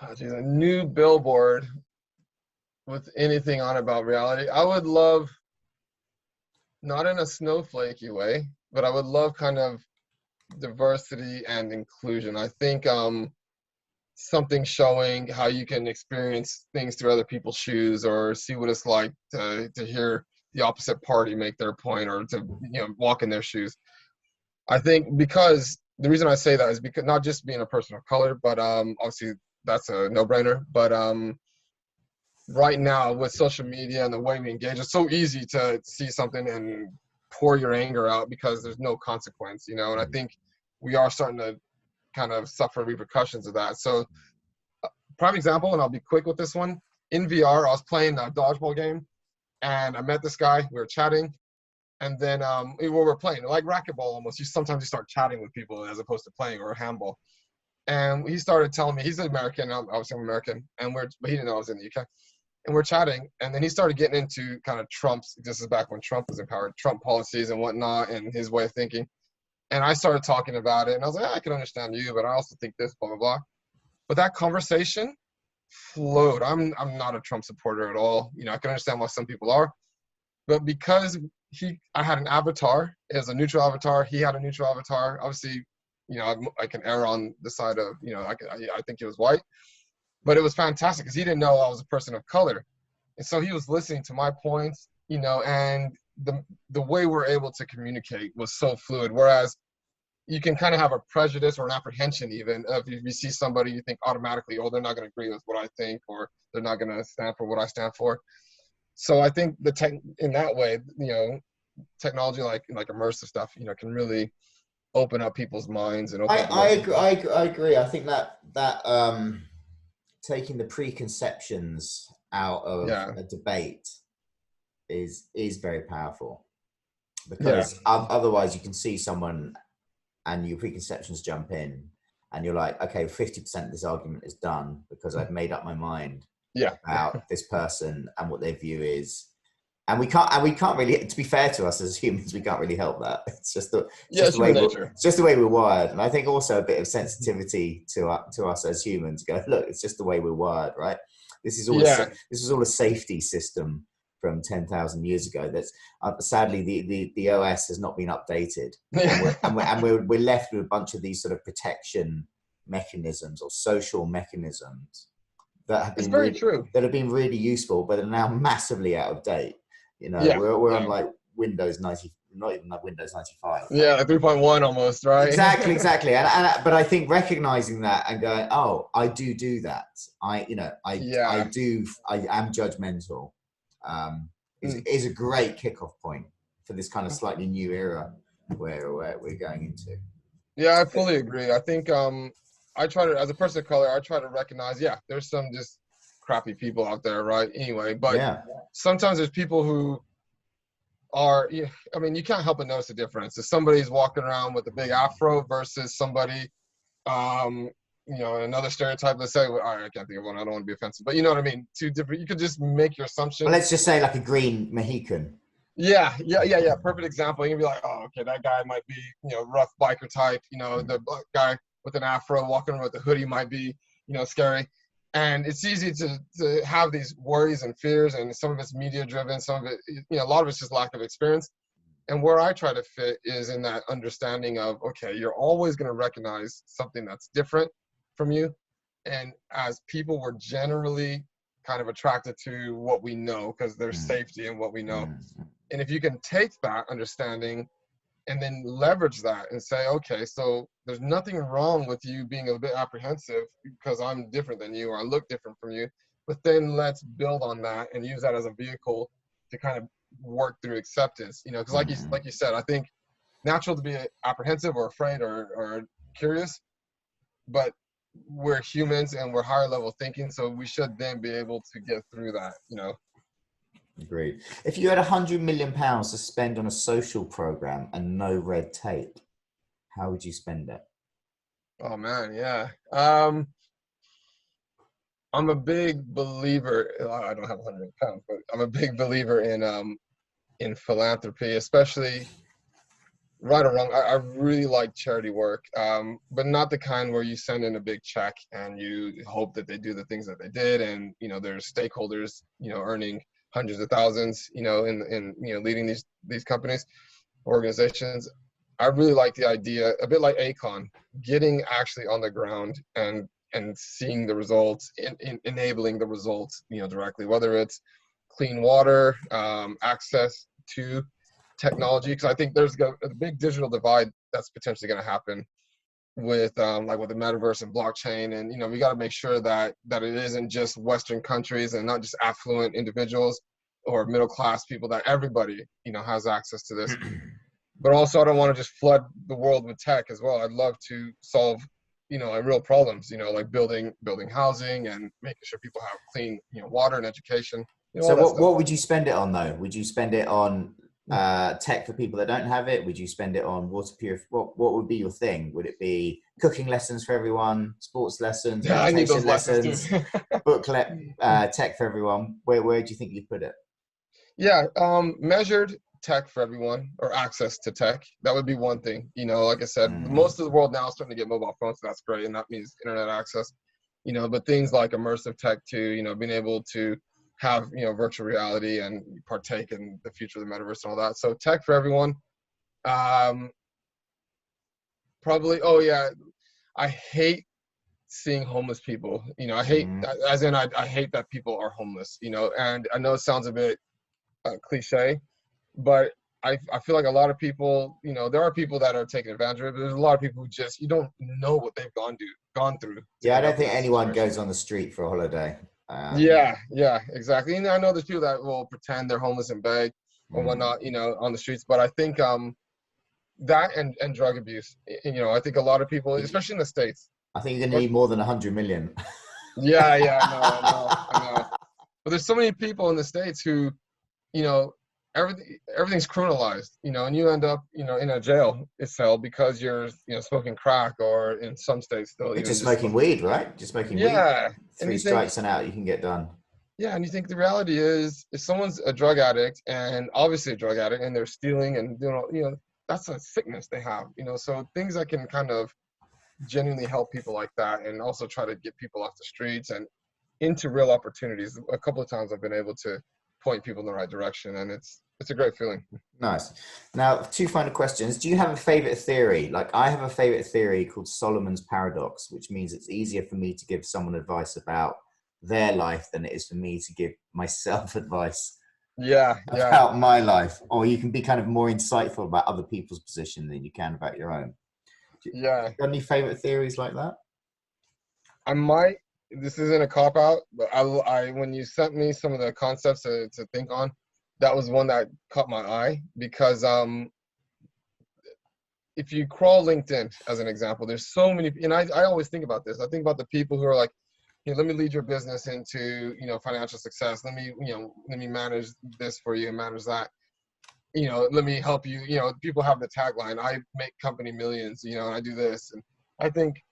A new billboard with anything on about reality. I would love, not in a snowflakey way, but I would love kind of diversity and inclusion. I think something showing how you can experience things through other people's shoes, or see what it's like to hear the opposite party make their point, or to walk in their shoes. I think, because the reason I say that is because not just being a person of color, but obviously that's a no-brainer, but right now with social media and the way we engage, it's so easy to see something and pour your anger out because there's no consequence, and I think we are starting to kind of suffer repercussions of that. So prime example, and I'll be quick with this one, in VR, I was playing a dodgeball game and I met this guy, we were chatting, and then we were playing like racquetball almost. Sometimes you start chatting with people as opposed to playing, or handball. And he started telling me, he's an American, obviously I'm American, but he didn't know I was in the UK. And we're chatting, and then he started getting into kind of this is back when Trump was in power, Trump policies and whatnot, and his way of thinking. And I started talking about it, and I was like, I can understand you, but I also think this, blah, blah, blah. But that conversation flowed. I'm not a Trump supporter at all. I can understand why some people are. But because I had an avatar, it was a neutral avatar, he had a neutral avatar. Obviously, I can err on the side of, I think he was white. But it was fantastic because he didn't know I was a person of color. And so he was listening to my points, and the way we're able to communicate was so fluid. Whereas you can kind of have a prejudice or an apprehension even of, if you see somebody, you think automatically, oh, they're not going to agree with what I think, or they're not going to stand for what I stand for. So I think in that way, technology like immersive stuff, can really open up people's minds and open up. I agree. I think that taking the preconceptions out of a debate is very powerful, because otherwise you can see someone and your preconceptions jump in and you're like, okay, 50% of this argument is done because I've made up my mind about this person and what their view is. And we can't really, to be fair to us as humans, we can't really help that. It's just the way we're wired. And I think also a bit of sensitivity to us as humans. Go, look, it's just the way we're wired, right? This is all a safety system from 10,000 years ago. That's sadly the OS has not been updated, and we're left with a bunch of these sort of protection mechanisms or social mechanisms that have been that have been really useful, but are now massively out of date. We're on like Windows 90, not even like Windows 95. Yeah, 3.1 almost, right? Exactly. But I think recognizing that and going, oh, I do that. I am judgmental. Is a great kickoff point for this kind of slightly new era where we're going into. Yeah, I fully agree. I think I try to, as a person of color, I try to recognize, there's some just crappy people out there, right? Anyway, but sometimes there's people who are, you can't help but notice the difference. If somebody's walking around with a big afro versus somebody Another stereotype, let's say, all right, I can't think of one, I don't want to be offensive, but you know what I mean? Two different, you could just make your Well, assumption. let's just say like a green Mohican. Yeah. Perfect example. You can be like, oh, okay, that guy might be, rough biker type, the black guy with an afro walking around with a hoodie might be, scary. And it's easy to have these worries and fears, and some of it's media driven, some of it, a lot of it's just lack of experience. And where I try to fit is in that understanding of, okay, you're always going to recognize something that's different from you. And as people, we're generally kind of attracted to what we know because there's safety in what we know. And if you can take that understanding and then leverage that and say, okay, so there's nothing wrong with you being a bit apprehensive because I'm different than you or I look different from you, but then let's build on that and use that as a vehicle to kind of work through acceptance, because like you said, I think natural to be apprehensive or afraid or curious, but we're humans and we're higher level thinking, so we should then be able to get through that. Agreed. If you had £100 million to spend on a social program and no red tape, how would you spend it? Oh man, yeah. I'm a big believer. I don't have £100, but I'm a big believer in philanthropy, especially right or wrong. I really like charity work, but not the kind where you send in a big check and you hope that they do the things that they did, and there's stakeholders, earning hundreds of thousands, in leading these companies, organizations. I really like the idea, a bit like Akon, getting actually on the ground and seeing the results, enabling the results, directly, whether it's clean water, access to technology, because I think there's a big digital divide that's potentially going to happen with like with the metaverse and blockchain, and we got to make sure that it isn't just Western countries and not just affluent individuals or middle class people, that everybody has access to this. But also I don't want to just flood the world with tech as well. I'd love to solve real problems, like building housing and making sure people have clean water and education. So what would you spend it on though? Would you spend it on tech for people that don't have it? Would you spend it on water purify? What would be your thing? Would it be cooking lessons for everyone, sports lessons, meditation lessons, booklet, tech for everyone? Where do you think you'd put it? Yeah, measured tech for everyone, or access to tech. That would be one thing. Like I said, most of the world now is starting to get mobile phones, so that's great, and that means internet access. But things like immersive tech too, being able to have virtual reality and partake in the future of the metaverse and all that. So tech for everyone. Probably. Oh yeah, I hate seeing homeless people. I hate, as in I hate that people are homeless. And I know it sounds a bit cliche, but I feel like a lot of people, there are people that are taking advantage of it, but there's a lot of people who just, you don't know what they've gone through. Yeah, I don't think anyone goes on the street for a holiday. Yeah, exactly. And I know there's people that will pretend they're homeless and beg or whatnot, on the streets. But I think that and drug abuse, I think a lot of people, especially in the States. I think you're going to need more than 100 million. Yeah, I know. But there's so many people in the States who, everything's criminalized, and you end up, in a jail cell because you're, smoking crack, or in some states still even just smoking weed, right? Just smoking weed. 3 strikes and out, you can get done. Yeah, and you think the reality is, if someone's a drug addict, and obviously a drug addict, and they're stealing and doing, that's a sickness they have, so things that can kind of genuinely help people like that, and also try to get people off the streets and into real opportunities. A couple of times I've been able to point people in the right direction, and it's a great feeling. Nice. Now, 2 final questions. Do you have a favorite theory? Like, I have a favorite theory called Solomon's paradox, which means it's easier for me to give someone advice about their life than it is for me to give myself advice about my life. Or you can be kind of more insightful about other people's position than you can about your own. Yeah. Got any favorite theories like that? I might. This isn't a cop out, but I when you sent me some of the concepts to think on, that was one that caught my eye, because if you crawl LinkedIn as an example, there's so many, and I always think about this. I think about the people who are like, let me lead your business into financial success. Let me manage this for you and manage that. Let me help you. People have the tagline, I make company millions. And I do this, and I think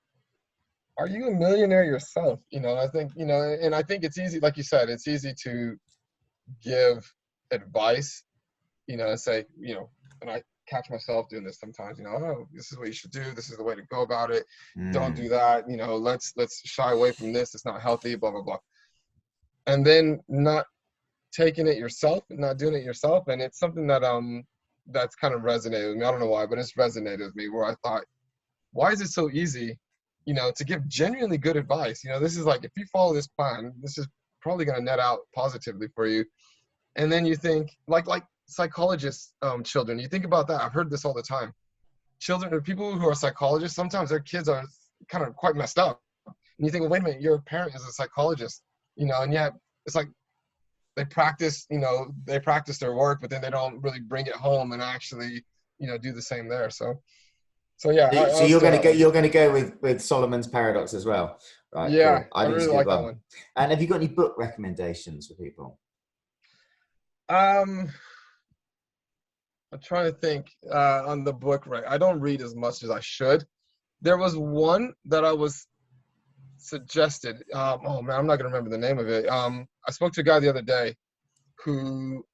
are you a millionaire yourself? I think, and I think it's easy, like you said, it's easy to give advice, and say, and I catch myself doing this sometimes, oh, this is what you should do. This is the way to go about it. Don't do that. Let's shy away from this. It's not healthy, blah, blah, blah. And then not taking it yourself, not doing it yourself. And it's something that, that's kind of resonated with me. I don't know why, but it's resonated with me, where I thought, why is it so easy, to give genuinely good advice? This is like, if you follow this plan, this is probably going to net out positively for you. And then you think, like psychologists, children, you think about that. I've heard this all the time. Children, or people who are psychologists, sometimes their kids are kind of quite messed up. And you think, well, wait a minute, your parent is a psychologist, and yet it's like they practice their work, but then they don't really bring it home and actually, do the same there. So yeah. So you're going to go with Solomon's paradox as well, right? Yeah, cool. I really like that one. And have you got any book recommendations for people? I'm trying to think on the book, right? I don't read as much as I should. There was one that I was suggested. Oh man, I'm not gonna remember the name of it. I spoke to a guy the other day who,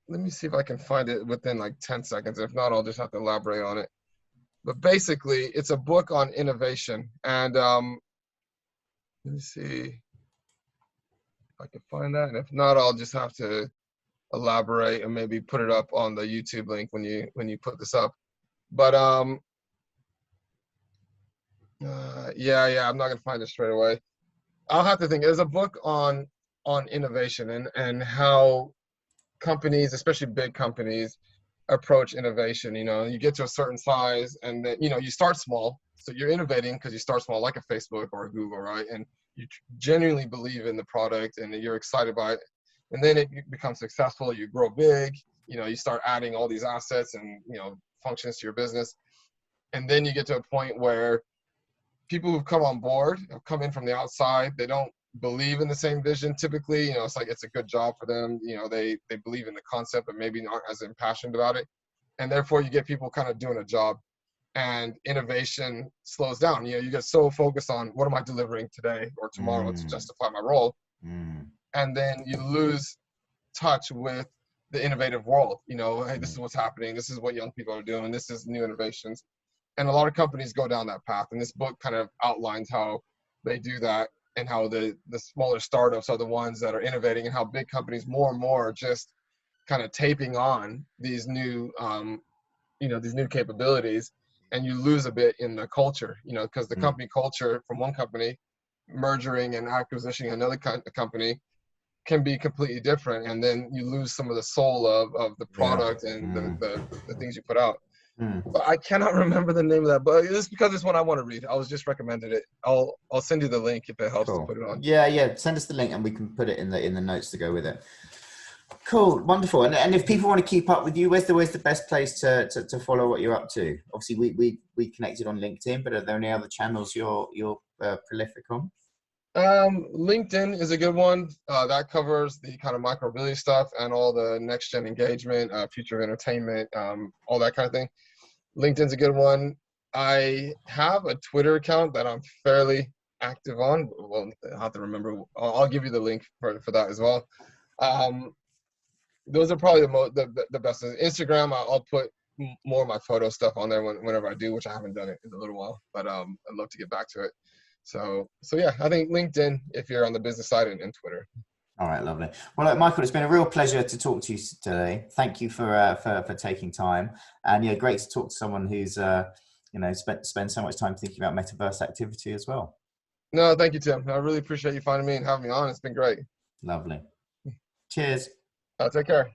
let me see if I can find it within like 10 seconds. If not, I'll just have to elaborate on it. But basically, it's a book on innovation. And let me see if I can find that. And if not, I'll just have to elaborate and maybe put it up on the YouTube link when you put this up. But yeah, I'm not gonna find it straight away. I'll have to think. There's a book on innovation and how companies, especially big companies, approach innovation. You get to a certain size, and then you start small. So you're innovating because you start small, like a Facebook or a Google, right? And you genuinely believe in the product and you're excited by it. And then it becomes successful. You grow big. You start adding all these assets and functions to your business. And then you get to a point where people who've come on board have come in from the outside. They don't believe in the same vision typically. It's like it's a good job for them. They believe in the concept, but maybe not as impassioned about it. And therefore, you get people kind of doing a job, and innovation slows down. You get so focused on what am I delivering today or tomorrow to justify my role, and then you lose touch with the innovative world. Hey, this is what's happening. This is what young people are doing. This is new innovations. And a lot of companies go down that path. And this book kind of outlines how they do that, and how the smaller startups are the ones that are innovating, and how big companies more and more are just kind of taping on these new, these new capabilities, and you lose a bit in the culture, because the company culture from one company merging and acquisitioning another company can be completely different. And then you lose some of the soul of the product and the things you put out. But I cannot remember the name of that book. It's because it's one I want to read. I was just recommended it. I'll send you the link if it helps to put it on. Yeah. Send us the link and we can put it in the notes to go with it. Cool, wonderful. And if people want to keep up with you, where's the best place to follow what you're up to? Obviously, we connected on LinkedIn, but are there any other channels you're prolific on? LinkedIn is a good one. That covers the kind of micromobility stuff and all the next gen engagement, future of entertainment, all that kind of thing. LinkedIn's a good one. I have a Twitter account that I'm fairly active on. Well, I'll have to remember. I'll give you the link for that as well. Those are probably the best. Instagram, I'll put more of my photo stuff on there whenever I do, which I haven't done it in a little while, but I'd love to get back to it. So yeah, I think LinkedIn if you're on the business side, and Twitter. All right, lovely. Well, look, Michael, it's been a real pleasure to talk to you today. Thank you for taking time, and yeah, great to talk to someone who's spend so much time thinking about metaverse activity as well. No, thank you, Tim. I really appreciate you finding me and having me on. It's been great. Lovely. Cheers. Take care.